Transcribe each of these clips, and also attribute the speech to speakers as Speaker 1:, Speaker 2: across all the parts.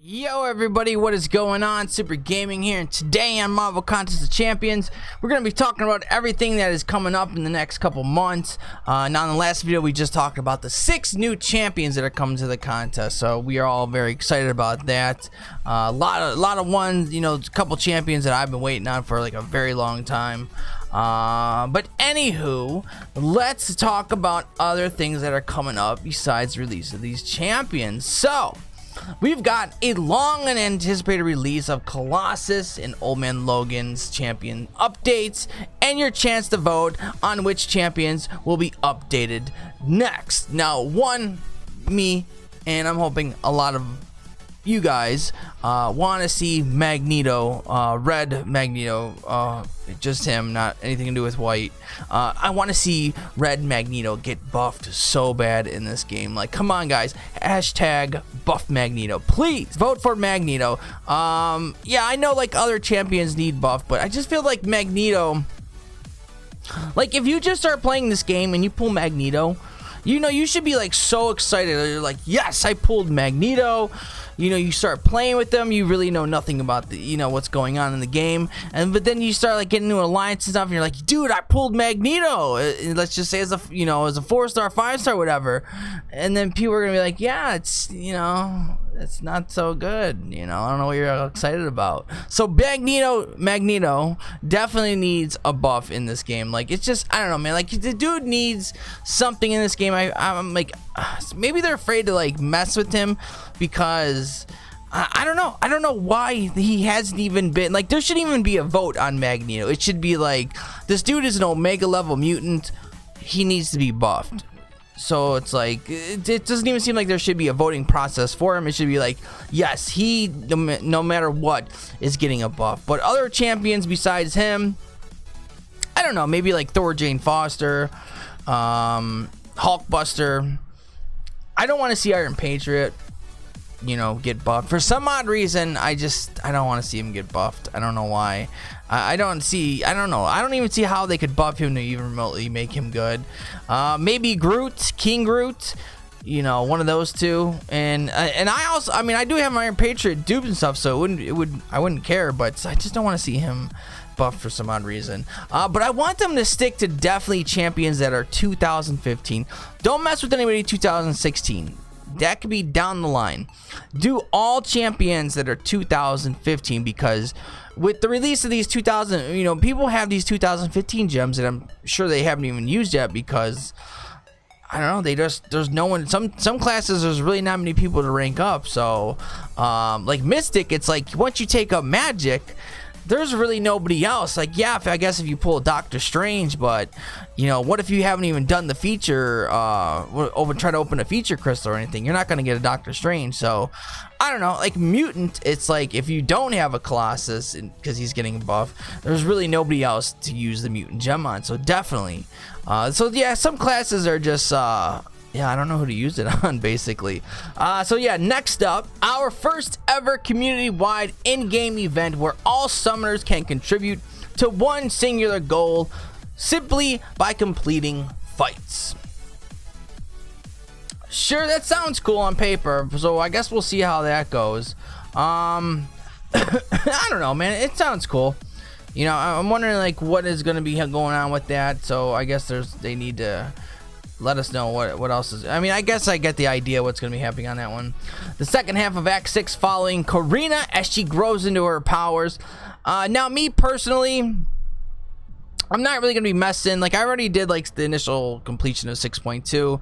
Speaker 1: Yo everybody, what is going on? Supr Gaming here, and today on Marvel Contest of Champions, we're going to be talking about everything that is coming up in the next couple months. Now in the last video we just talked about the 6 new champions that are coming to the contest, so we are all very excited about that. A lot of ones, you know, a couple champions that I've been waiting on for like a very long time. But anywho, let's talk about other things that are coming up besides the release of these champions. So we've got a long and anticipated release of Colossus and Old Man Logan's champion updates, and your chance to vote on which champions will be updated next. Now, me, and I'm hoping a lot of you guys want to see Magneto, red Magneto, just him, not anything to do with white. I want to see red Magneto get buffed so bad in this game. Like, come on guys, hashtag buff Magneto, please vote for Magneto. Yeah, I know like other champions need buff, but I just feel like Magneto, like if you just start playing this game and you pull Magneto, you know, you should be like so excited. You're like, yes, I pulled Magneto. You know, you start playing with them, you really know nothing about the, you know, what's going on in the game, but then you start like getting into an alliance and stuff, and you're like, dude, I pulled Magneto. Let's just say as a, you know, as a 4-star, 5-star, whatever, and then people are gonna be like, yeah, it's, you know, it's not so good. You know, I don't know what you're excited about. So Magneto definitely needs a buff in this game. Like, it's just, I don't know, man. Like, the dude needs something in this game. I'm like, maybe they're afraid to like mess with him because I don't know. I don't know why he hasn't even been like. There shouldn't even be a vote on Magneto. It should be like, this dude is an Omega level mutant. He needs to be buffed. So it's like, it doesn't even seem like there should be a voting process for him. It should be like, yes, he, no matter what, is getting a buff. But other champions besides him, I don't know, maybe like Thor, Jane Foster, Hulkbuster. I don't want to see Iron Patriot, you know, get buffed. For some odd reason, I don't want to see him get buffed. I don't know why. I don't know. I don't even see how they could buff him to even remotely make him good. Maybe Groot, King Groot, you know, one of those two. And I also, I mean, I do have my Iron Patriot dupes and stuff, so I wouldn't care, but I just don't want to see him buffed for some odd reason. But I want them to stick to definitely champions that are 2015. Don't mess with anybody 2016. That could be down the line. Do all champions that are 2015, because with the release of these 2000, you know, people have these 2015 gems that I'm sure they haven't even used yet, because I don't know, they just, there's no one, some classes there's really not many people to rank up. So like Mystic, it's like once you take up Magic, there's really nobody else. Like, yeah, I guess if you pull Doctor Strange, but you know, what if you haven't even done the feature, try to open a feature crystal or anything? You're not going to get a Doctor Strange. So I don't know, like Mutant, it's like if you don't have a Colossus because he's getting a buff, there's really nobody else to use the Mutant gem on. So definitely, so yeah, some classes are just yeah, I don't know who to use it on, basically. So yeah, next up, our first ever community-wide in-game event where all summoners can contribute to one singular goal simply by completing fights. Sure, that sounds cool on paper, so I guess we'll see how that goes. I don't know, man. It sounds cool. You know, I'm wondering like what is going to be going on with that. So I guess they need to let us know what else is. I mean, I guess I get the idea what's going to be happening on that one. The second half of Act 6 following Karina as she grows into her powers. Now, me personally, I'm not really going to be messing. Like, I already did like the initial completion of 6.2.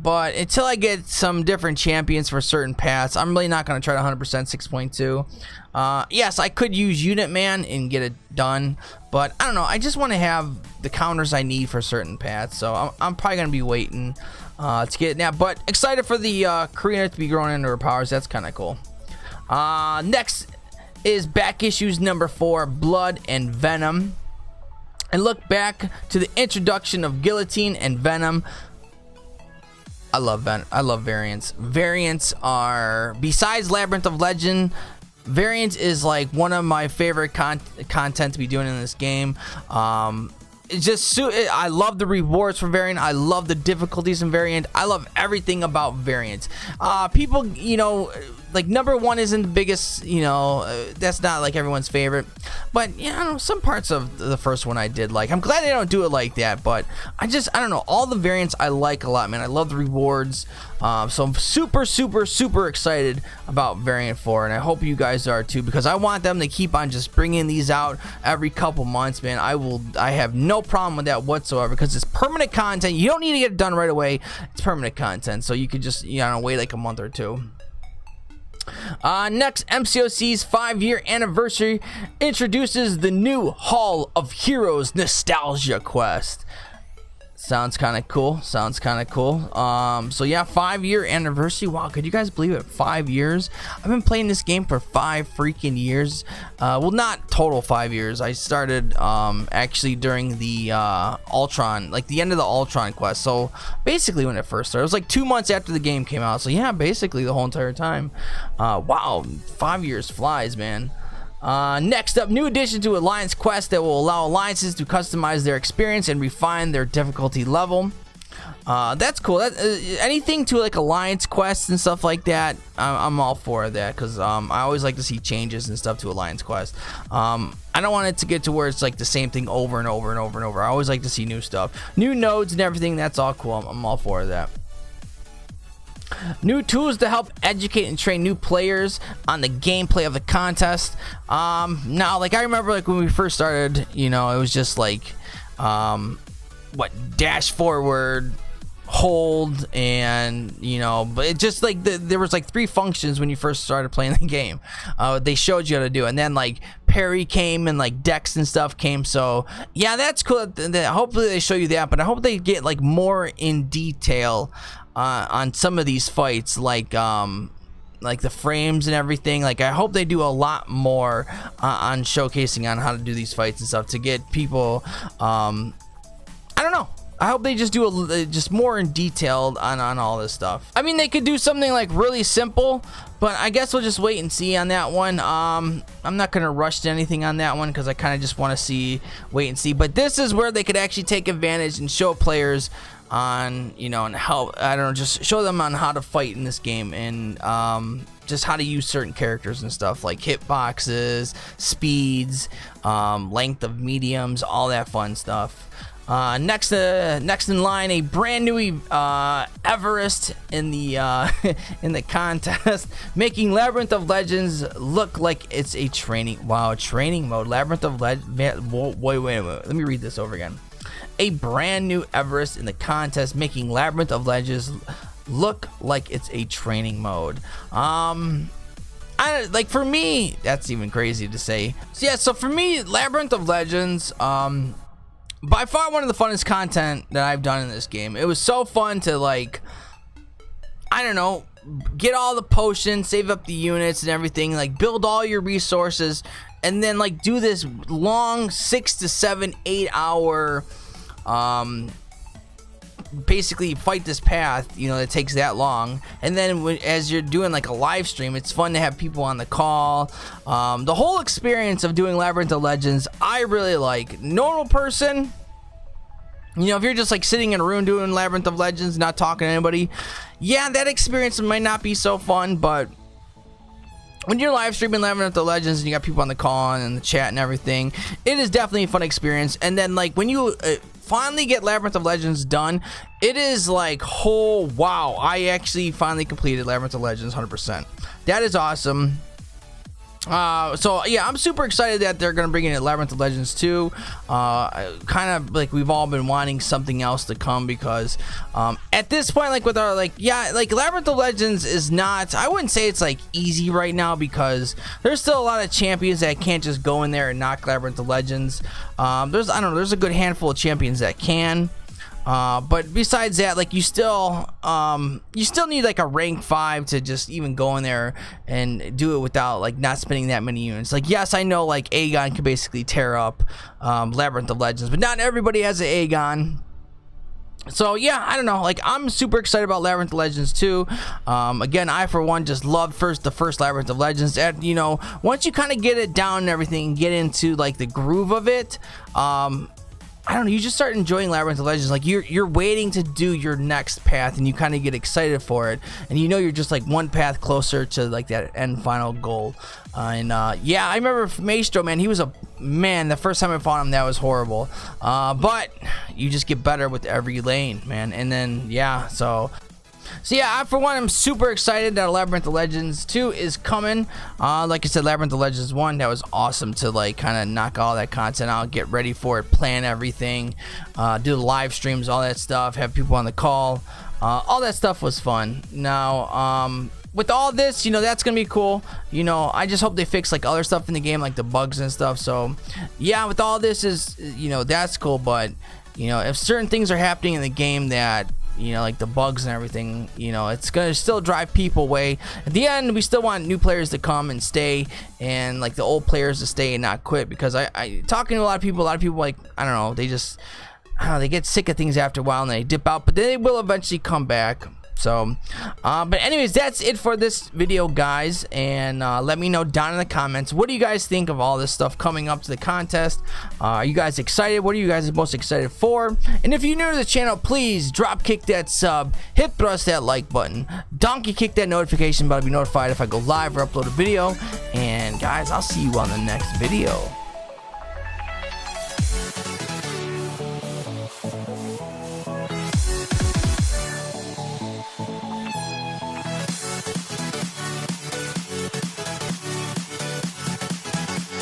Speaker 1: But until I get some different champions for certain paths, I'm really not going to try to 100% 6.2. Yes, I could use Unit Man and get it done, but I don't know. I just want to have the counters I need for certain paths, so I'm probably going to be waiting to get it now. But excited for the Karina to be growing into her powers. That's kind of cool. Next is back issues number 4, Blood and Venom. And look back to the introduction of Guillotine and Venom. I love variants. Variants are, besides Labyrinth of Legend, Variants is like one of my favorite content to be doing in this game. It's just I love the rewards for Variant. I love the difficulties in Variant. I love everything about Variant. People, you know, like number 1 isn't the biggest, you know, that's not like everyone's favorite, but you know, some parts of the first one I did like. I'm glad they don't do it like that, but I don't know, all the variants I like a lot, man. I love the rewards, so I'm super excited about variant 4, and I hope you guys are too, because I want them to keep on just bringing these out every couple months, man. I have no problem with that whatsoever, because it's permanent content. You don't need to get it done right away. It's permanent content, so you could just, you know, wait like a month or two. Next, MCOC's 5-year anniversary introduces the new Hall of Heroes Nostalgia Quest. Sounds kind of cool. So yeah, 5-year anniversary. Wow, could you guys believe it? 5 years. I've been playing this game for 5 freaking years. Well, not total 5 years. I started actually during the Ultron, like the end of the Ultron quest. So basically when it first started, it was like 2 months after the game came out. So yeah, basically the whole entire time. Wow, 5 years flies, man. Next up, new addition to Alliance Quest that will allow alliances to customize their experience and refine their difficulty level. That's cool. Anything to like Alliance quests and stuff like that, I'm all for that, because I always like to see changes and stuff to Alliance Quest. I don't want it to get to where it's like the same thing over and over and over and over. I always like to see new stuff, new nodes and everything. That's all cool. I'm all for that. New tools to help educate and train new players on the gameplay of the contest. Now, like I remember, like when we first started, you know, it was just like, dash forward, hold, and you know, but it just like there was like 3 functions when you first started playing the game. They showed you how to do it, and then like parry came and like dex and stuff came. So yeah, that's cool. Hopefully they show you that, but I hope they get like more in detail on some of these fights, like the frames and everything. Like I hope they do a lot more on showcasing on how to do these fights and stuff to get people, I don't know, I hope they just do just more in detail on all this stuff. I mean, they could do something like really simple, but I guess we'll just wait and see on that one. I'm not gonna rush to anything on that one, because I kind of just want to wait and see. But this is where they could actually take advantage and show players on, you know, and how, I don't know, just show them on how to fight in this game, and just how to use certain characters and stuff, like hitboxes, speeds, length of mediums, all that fun stuff. Next in line, a brand new Everest in the in the contest, making Labyrinth of Legends look like it's a training. Wow, training mode. Labyrinth of Legends. Wait. Let me read this over again. A brand new Everest in the contest, making Labyrinth of Legends look like it's a training mode. Like for me, that's even crazy to say. So yeah, so for me, Labyrinth of Legends, by far one of the funnest content that I've done in this game. It was so fun to, like, I don't know, get all the potions, save up the units and everything, like build all your resources, and then like do this long 6 to 7, 8 hour basically fight this path, you know, that takes that long. And then as you're doing like a live stream, it's fun to have people on the call. The whole experience of doing Labyrinth of Legends, I really like. Normal person, you know, if you're just like sitting in a room doing Labyrinth of Legends, not talking to anybody, yeah, that experience might not be so fun. But when you're live streaming Labyrinth of Legends and you got people on the call and the chat and everything, it is definitely a fun experience. And then like when you finally get Labyrinth of Legends done, it is like, oh wow, I actually finally completed Labyrinth of Legends 100%. That is awesome. So yeah, I'm super excited that they're gonna bring in Labyrinth of Legends 2. Kind of like we've all been wanting something else to come, because at this point, like with our like Labyrinth of Legends is not, I wouldn't say it's like easy right now, because there's still a lot of champions that can't just go in there and knock Labyrinth of Legends. There's a good handful of champions that can. But besides that, like you still need like a rank 5 to just even go in there and do it without like not spending that many units. Like, yes, I know like Aegon can basically tear up Labyrinth of Legends, but not everybody has an Aegon. So yeah, I don't know, like I'm super excited about Labyrinth of Legends 2. Again, I for one just love the first Labyrinth of Legends. And you know, once you kind of get it down and everything, get into like the groove of it, I don't know, you just start enjoying Labyrinth of Legends. Like you're waiting to do your next path, and you kind of get excited for it, and you know you're just like one path closer to like that end final goal. Yeah, I remember Maestro, man, he was a man. The first time I fought him, that was horrible. But you just get better with every lane, man. And then yeah, so yeah, I for one am super excited that Labyrinth of Legends 2 is coming. Like I said, Labyrinth of Legends 1, that was awesome to like kind of knock all that content out, get ready for it, plan everything, do the live streams, all that stuff, have people on the call. All that stuff was fun. Now, with all this, you know, that's gonna be cool. You know, I just hope they fix like other stuff in the game, like the bugs and stuff. So yeah, with all this is, you know, that's cool. But you know, if certain things are happening in the game that, you know, like the bugs and everything, you know, it's gonna still drive people away. At the end, we still want new players to come and stay, and like the old players to stay and not quit. Because I talking to a lot of people like, I don't know, they just, I don't know, they get sick of things after a while and they dip out, but they will eventually come back. So but anyways, that's it for this video, guys, and let me know down in the comments, what do you guys think of all this stuff coming up to the contest? Are you guys excited? What are you guys most excited for? And if you're new to the channel, please drop kick that sub, hit thrust that like button, donkey kick that notification bell to be notified if I go live or upload a video. And guys, I'll see you on the next video.